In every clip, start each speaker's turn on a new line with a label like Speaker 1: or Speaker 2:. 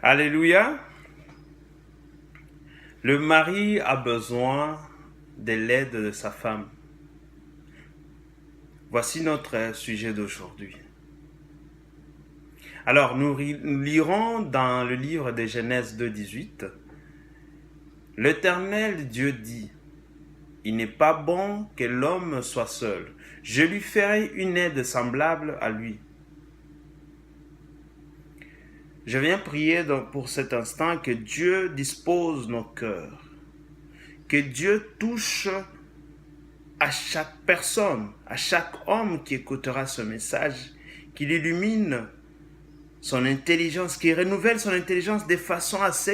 Speaker 1: Alléluia. Le mari a besoin de l'aide de sa femme. Voici notre sujet d'aujourd'hui. Alors, nous lirons dans le livre de Genèse 2,18. L'Éternel Dieu dit, « Il n'est pas bon que l'homme soit seul. Je lui ferai une aide semblable à lui. » Je viens prier pour cet instant que Dieu dispose nos cœurs, que Dieu touche à chaque personne, à chaque homme qui écoutera ce message, qu'il illumine son intelligence, qu'il renouvelle son intelligence de façon à ce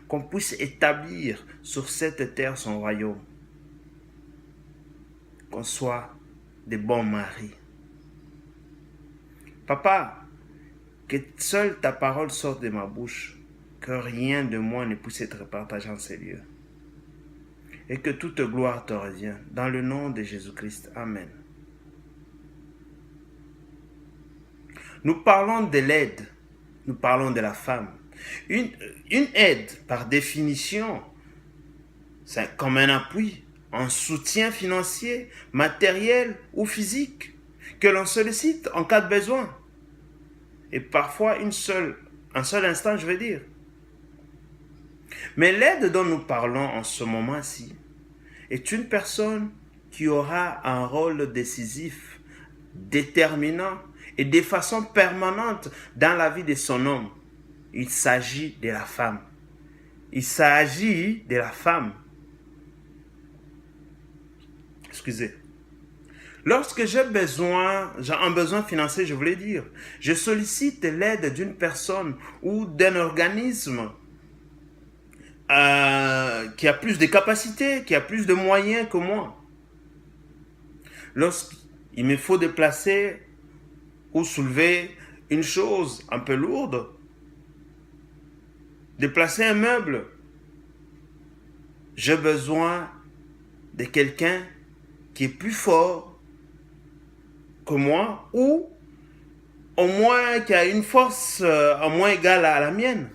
Speaker 1: qu'on puisse établir sur cette terre son royaume, qu'on soit des bons maris. Papa, que seule ta parole sorte de ma bouche, que rien de moi ne puisse être partagé en ces lieux. Et que toute gloire te revienne. Dans le nom de Jésus-Christ. Amen. Nous parlons de l'aide. Nous parlons de la femme. Une aide, par définition, c'est comme un appui, un soutien financier, matériel ou physique, que l'on sollicite en cas de besoin. Et parfois un seul instant, je veux dire. Mais l'aide dont nous parlons en ce moment-ci est une personne qui aura un rôle décisif, déterminant et de façon permanente dans la vie de son homme. Il s'agit de la femme. Il s'agit de la femme. Excusez. Lorsque j'ai un besoin financier, je voulais dire, je sollicite l'aide d'une personne ou d'un organisme qui a plus de capacités, qui a plus de moyens que moi. Lorsqu'il me faut déplacer ou soulever une chose un peu lourde, déplacer un meuble, j'ai besoin de quelqu'un qui est plus fort que moi ou au moins qui a une force au moins égale à la mienne.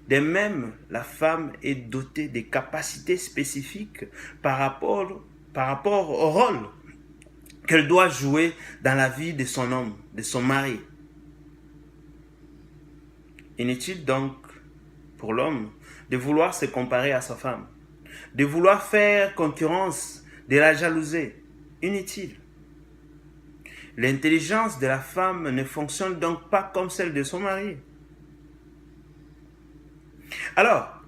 Speaker 1: De même, la femme est dotée de capacités spécifiques par rapport au rôle qu'elle doit jouer dans la vie de son homme, de son mari. Inutile donc pour l'homme de vouloir se comparer à sa femme, de vouloir faire concurrence, de la jalouser. Inutile. L'intelligence de la femme ne fonctionne donc pas comme celle de son mari. Alors,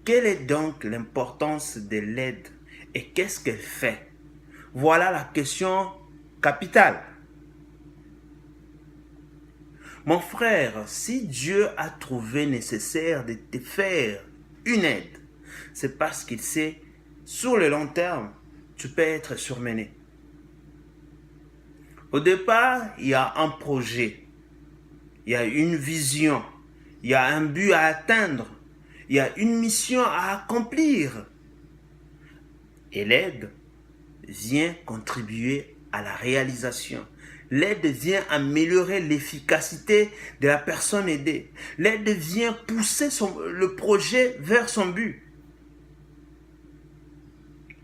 Speaker 1: quelle est donc l'importance de l'aide et qu'est-ce qu'elle fait? Voilà la question capitale. Mon frère, si Dieu a trouvé nécessaire de te faire une aide, c'est parce qu'il sait, sur le long terme, tu peux être surmené. Au départ, il y a un projet, il y a une vision, il y a un but à atteindre, il y a une mission à accomplir. Et l'aide vient contribuer à la réalisation. L'aide vient améliorer l'efficacité de la personne aidée. L'aide vient pousser le projet vers son but.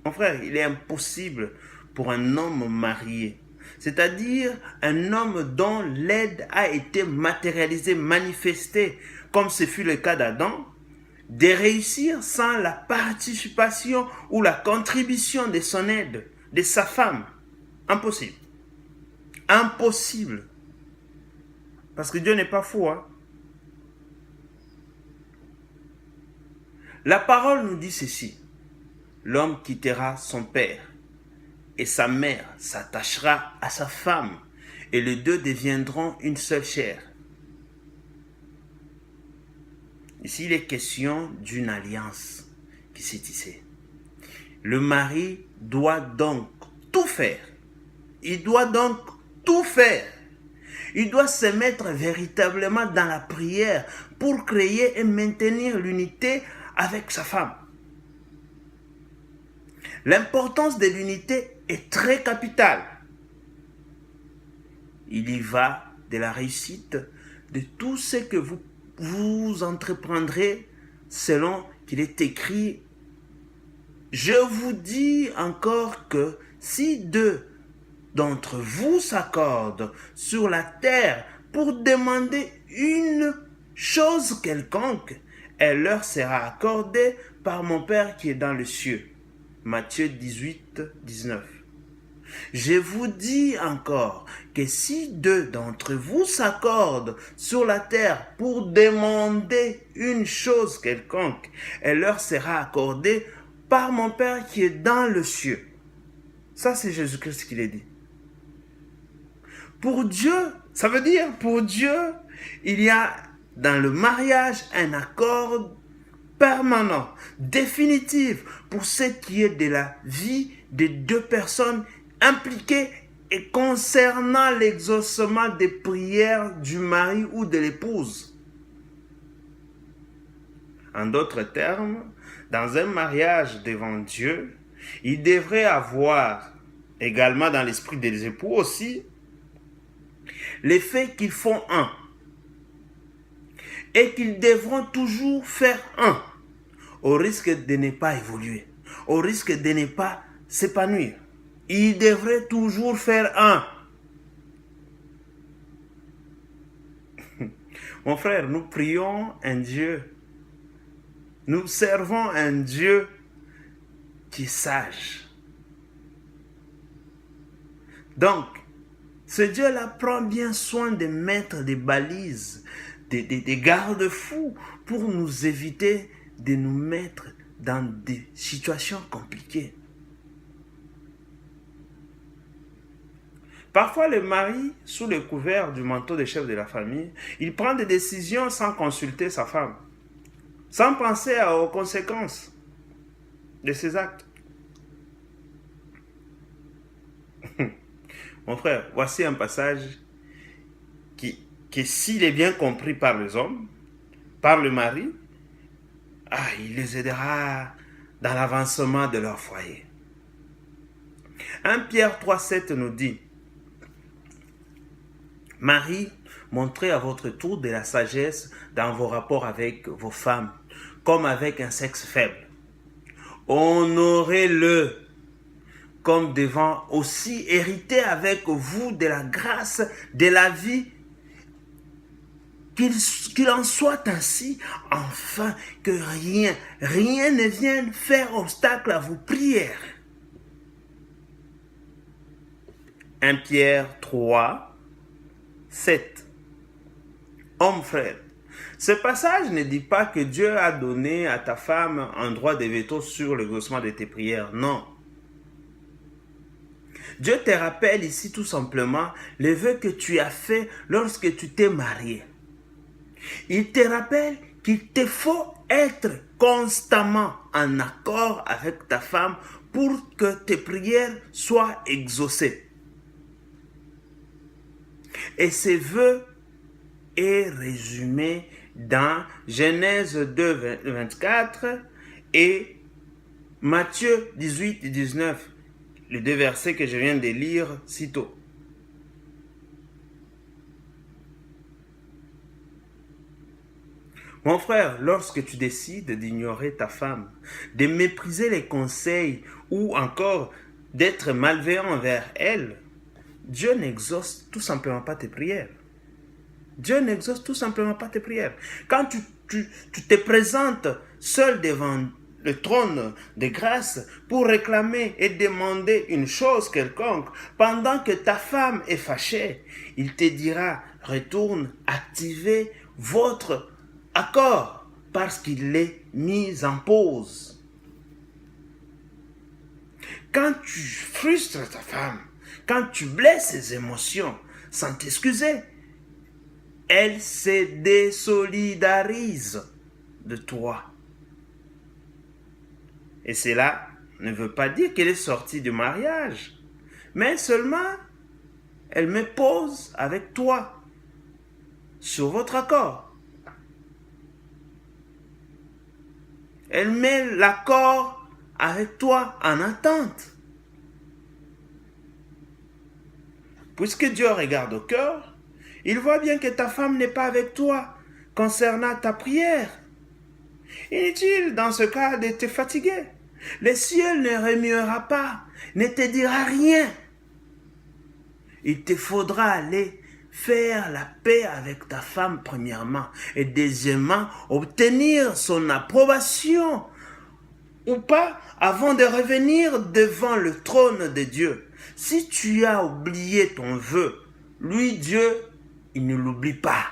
Speaker 1: Mon frère, il est impossible pour un homme marié, c'est-à-dire un homme dont l'aide a été matérialisée, manifestée, comme ce fut le cas d'Adam, de réussir sans la participation ou la contribution de son aide, de sa femme. Impossible. Impossible. Parce que Dieu n'est pas fou, hein. La parole nous dit ceci. L'homme quittera son père et sa mère s'attachera à sa femme et les deux deviendront une seule chair. Ici, il est question d'une alliance qui s'est tissée. Le mari doit donc tout faire. Il doit donc tout faire. Il doit se mettre véritablement dans la prière pour créer et maintenir l'unité avec sa femme. L'importance de l'unité est très capitale. Il y va de la réussite de tout ce que vous entreprendrez selon qu'il est écrit. Je vous dis encore que si 2 d'entre vous s'accordent sur la terre pour demander une chose quelconque, elle leur sera accordée par mon Père qui est dans les cieux. Matthieu 18, 19. Je vous dis encore que si 2 d'entre vous s'accordent sur la terre pour demander une chose quelconque, elle leur sera accordée par mon Père qui est dans le cieux. Ça, c'est Jésus-Christ qui l'a dit. Pour Dieu, ça veut dire pour Dieu, il y a dans le mariage un accord permanent, définitif, pour ce qui est de la vie des 2 personnes impliquées et concernant l'exaucement des prières du mari ou de l'épouse. En d'autres termes, dans un mariage devant Dieu, il devrait avoir, également dans l'esprit des époux aussi, l'effet qu'ils font un et qu'ils devront toujours faire un, au risque de ne pas évoluer, au risque de ne pas s'épanouir. Ils devraient toujours faire un. Mon frère, nous prions un Dieu, nous servons un Dieu qui est sage. Donc, ce Dieu-là prend bien soin de mettre des balises, des garde-fous pour nous éviter de nous mettre dans des situations compliquées. Parfois, le mari, sous le couvert du manteau de chef de la famille, il prend des décisions sans consulter sa femme, sans penser aux conséquences de ses actes. Mon frère, voici un passage qui s'il est bien compris par les hommes, par le mari, il les aidera dans l'avancement de leur foyer. 1 Pierre 3,7 nous dit: Marie, montrez à votre tour de la sagesse dans vos rapports avec vos femmes, comme avec un sexe faible. Honorez-le comme devant aussi hériter avec vous de la grâce, de la vie, qu'il en soit ainsi, afin que rien ne vienne faire obstacle à vos prières. 1 Pierre 3, 7. Homme frère, ce passage ne dit pas que Dieu a donné à ta femme un droit de veto sur l'exaucement de tes prières, non. Dieu te rappelle ici tout simplement les vœux que tu as faits lorsque tu t'es marié. Il te rappelle qu'il te faut être constamment en accord avec ta femme pour que tes prières soient exaucées. Et ces vœux est résumé dans Genèse 2, 24 et Matthieu 18 et 19. Les 2 versets que je viens de lire si tôt. Mon frère, lorsque tu décides d'ignorer ta femme, de mépriser les conseils ou encore d'être malveillant envers elle, Dieu n'exauce tout simplement pas tes prières. Dieu n'exauce tout simplement pas tes prières. Quand tu te présentes seul devant le trône de grâce pour réclamer et demander une chose quelconque, pendant que ta femme est fâchée, il te dira: retourne activer votre accord parce qu'il est mis en pause. Quand tu frustres ta femme, quand tu blesses ses émotions sans t'excuser, elle se désolidarise de toi. Et cela ne veut pas dire qu'elle est sortie du mariage, mais seulement elle met pause avec toi sur votre accord. Elle met l'accord avec toi en attente. Puisque Dieu regarde au cœur, Il voit bien que ta femme n'est pas avec toi concernant ta prière. Inutile dans ce cas de te fatiguer. Le ciel ne remuera pas, ne te dira rien. Il te faudra aller faire la paix avec ta femme premièrement et deuxièmement obtenir son approbation ou pas avant de revenir devant le trône de Dieu. Si tu as oublié ton vœu, lui Dieu, il ne l'oublie pas.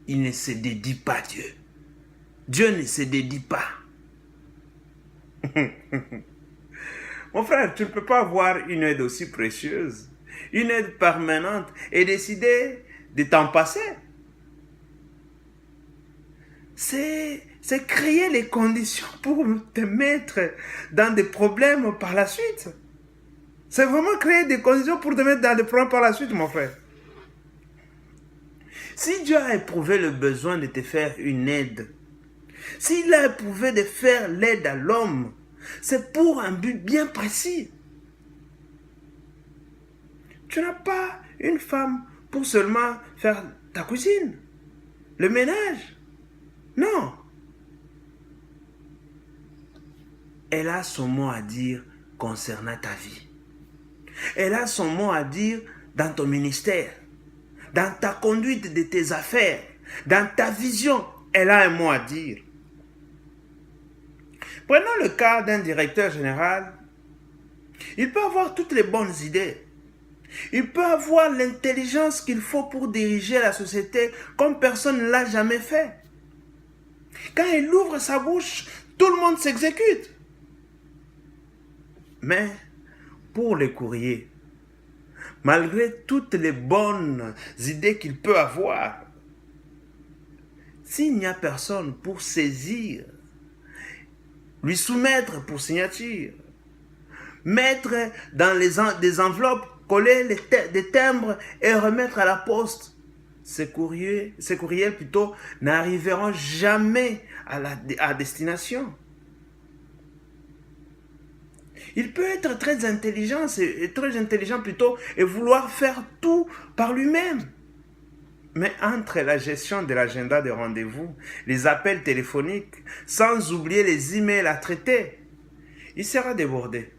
Speaker 1: Il ne se dédie pas à Dieu. Dieu ne se dédie pas. Mon frère, tu ne peux pas avoir une aide aussi précieuse, une aide permanente et décider de t'en passer. C'est créer les conditions pour te mettre dans des problèmes par la suite. C'est vraiment créer des conditions pour te mettre dans des problèmes par la suite, mon frère. Si Dieu a éprouvé le besoin de te faire une aide, s'il a éprouvé de faire l'aide à l'homme, c'est pour un but bien précis. Tu n'as pas une femme pour seulement faire ta cuisine, le ménage. Non. Elle a son mot à dire concernant ta vie. Elle a son mot à dire dans ton ministère, dans ta conduite de tes affaires, dans ta vision. Elle a un mot à dire. Prenons le cas d'un directeur général. Il peut avoir toutes les bonnes idées. Il peut avoir l'intelligence qu'il faut pour diriger la société comme personne ne l'a jamais fait. Quand il ouvre sa bouche, tout le monde s'exécute. Mais pour les courriers, malgré toutes les bonnes idées qu'il peut avoir, s'il n'y a personne pour saisir, lui soumettre pour signature, mettre dans des enveloppes, coller des timbres et remettre à la poste, ces courriels plutôt n'arriveront jamais à destination. Il peut être très intelligent plutôt et vouloir faire tout par lui-même. Mais entre la gestion de l'agenda de rendez-vous, les appels téléphoniques, sans oublier les emails à traiter, il sera débordé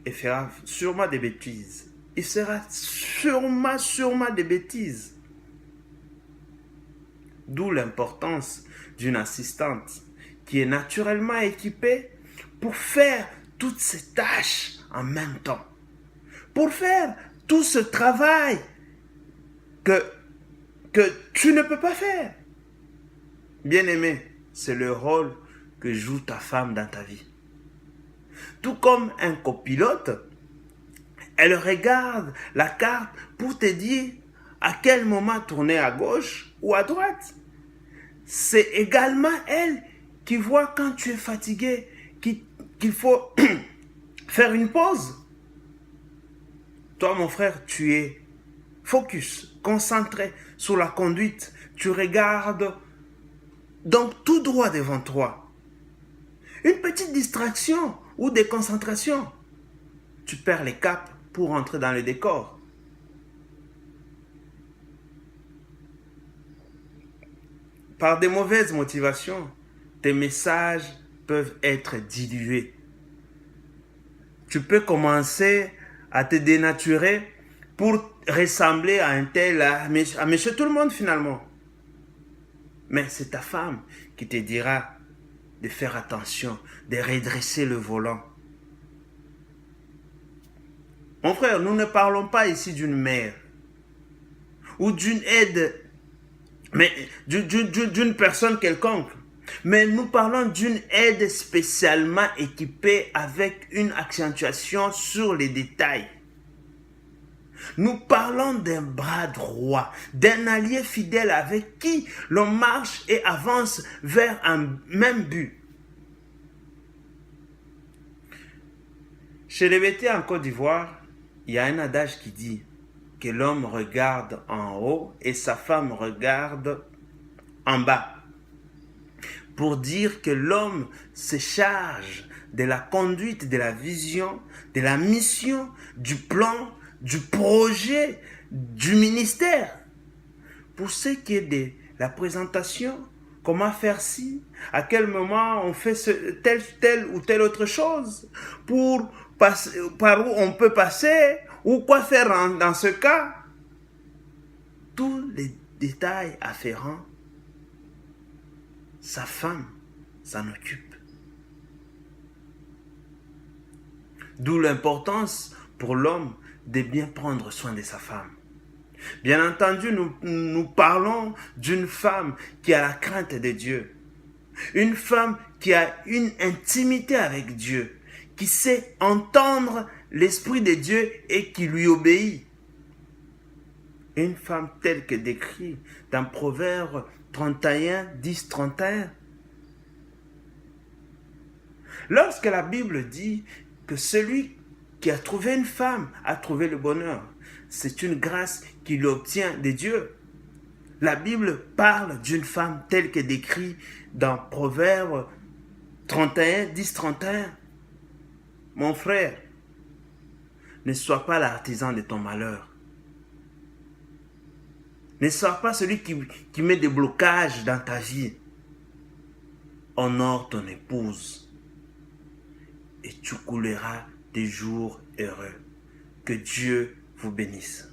Speaker 1: et fera sûrement des bêtises. Il sera sûrement des bêtises. D'où l'importance d'une assistante qui est naturellement équipée pour faire toutes ces tâches en même temps. Pour faire tout ce travail que tu ne peux pas faire. Bien-aimé, c'est le rôle que joue ta femme dans ta vie. Tout comme un copilote, elle regarde la carte pour te dire à quel moment tourner à gauche ou à droite. C'est également elle qui voit quand tu es fatigué qu'il faut faire une pause. Toi, mon frère, tu es focus, concentré sur la conduite. Tu regardes donc tout droit devant toi. Une petite distraction ou déconcentration, tu perds les caps pour entrer dans le décor. Par des mauvaises motivations, tes messages peuvent être dilués. Tu peux commencer à te dénaturer pour ressembler à un tel, à monsieur tout le monde finalement. Mais c'est ta femme qui te dira de faire attention, de redresser le volant. Mon frère, nous ne parlons pas ici d'une mère ou d'une aide, mais d'une personne quelconque. Mais nous parlons d'une aide spécialement équipée avec une accentuation sur les détails. Nous parlons d'un bras droit, d'un allié fidèle avec qui l'on marche et avance vers un même but. Chez les Bété en Côte d'Ivoire, il y a un adage qui dit que l'homme regarde en haut et sa femme regarde en bas. Pour dire que l'homme se charge de la conduite, de la vision, de la mission, du plan, du projet, du ministère. pour ce qui est de la présentation, comment faire ci, à quel moment on fait telle ou telle autre chose, pour passer, par où on peut passer, ou quoi faire dans ce cas. Tous les détails afférents, sa femme s'en occupe. D'où l'importance pour l'homme de bien prendre soin de sa femme. Bien entendu, nous parlons d'une femme qui a la crainte de Dieu. Une femme qui a une intimité avec Dieu, qui sait entendre l'Esprit de Dieu et qui lui obéit. Une femme telle que décrit dans Proverbe 31, 10, 31. Lorsque la Bible dit que celui qui a trouvé une femme a trouvé le bonheur, c'est une grâce qu'il obtient de Dieu. La Bible parle d'une femme telle que décrit dans Proverbe 31, 10, 31. Mon frère, ne sois pas l'artisan de ton malheur. Ne sois pas celui qui met des blocages dans ta vie. Honore ton épouse et tu couleras des jours heureux. Que Dieu vous bénisse.